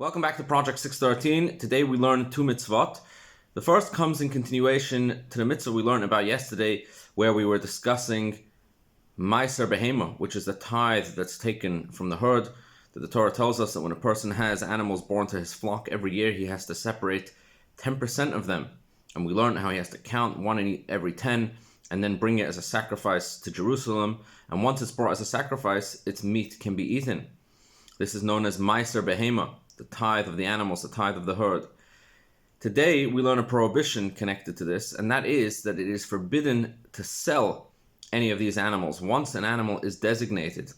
Welcome back to Project 613. Today we learn two mitzvot. The first comes in continuation to the mitzvah we learned about yesterday, where we were discussing Meiser Behema, which is the tithe that's taken from the herd. That the Torah tells us that when a person has animals born to his flock every year, he has to separate 10% of them. And we learned how he has to count one in every 10 and then bring it as a sacrifice to Jerusalem. And once it's brought as a sacrifice, its meat can be eaten. This is known as Meiser Behema, the tithe of the animals, the tithe of the herd. Today, we learn a prohibition connected to this, and that is that it is forbidden to sell any of these animals. Once an animal is designated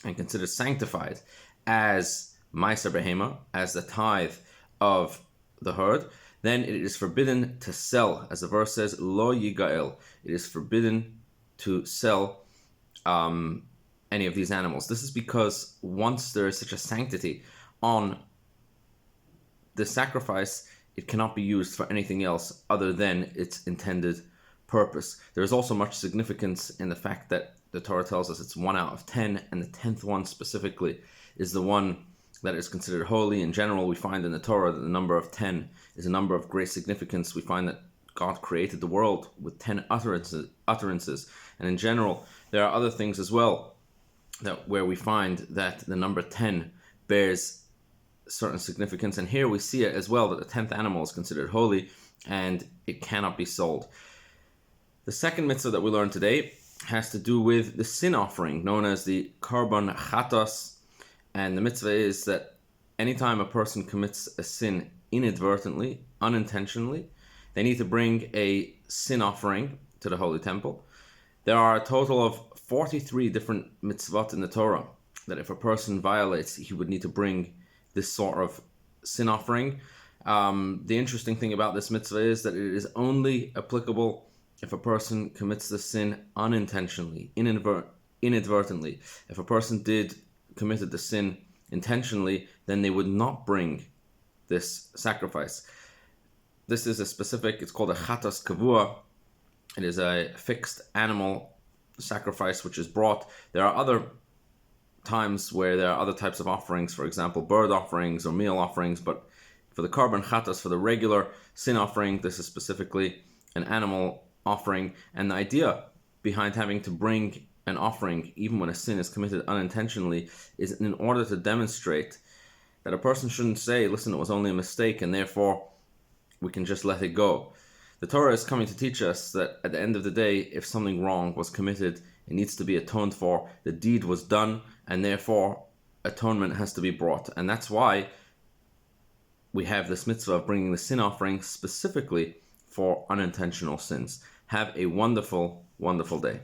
and considered sanctified as Meiser Behema, as the tithe of the herd, then it is forbidden to sell. As the verse says, Lo Yigael. It is forbidden to sell any of these animals. This is because once there is such a sanctity on the sacrifice, it cannot be used for anything else other than its intended purpose. There is also much significance in the fact that the Torah tells us it's 1 out of 10, and the 10th one specifically is the one that is considered holy. In general, we find in the Torah that the number of 10 is a number of great significance. We find that God created the world with 10 utterances. And in general, there are other things as well where we find that the number 10 bears certain significance, and here we see it as well, that the 10th animal is considered holy and it cannot be sold. The second mitzvah that we learn today has to do with the sin offering, known as the Korban Chatos. And the mitzvah is that anytime a person commits a sin inadvertently, unintentionally, they need to bring a sin offering to the Holy Temple. There are a total of 43 different mitzvot in the Torah that if a person violates, he would need to bring this sort of sin offering. The interesting thing about this mitzvah is that it is only applicable if a person commits the sin unintentionally, inadvertently. If a person committed the sin intentionally, then they would not bring this sacrifice. This is it's called a chatas kavua. It is a fixed animal sacrifice which is brought. There are other times where there are other types of offerings, for example, bird offerings or meal offerings, but for the Korban Chatos, for the regular sin offering, this is specifically an animal offering. And the idea behind having to bring an offering, even when a sin is committed unintentionally, is in order to demonstrate that a person shouldn't say, listen, it was only a mistake, and therefore we can just let it go. The Torah is coming to teach us that at the end of the day, if something wrong was committed, it needs to be atoned for. The deed was done, and therefore atonement has to be brought. And that's why we have this mitzvah of bringing the sin offering specifically for unintentional sins. Have a wonderful, wonderful day.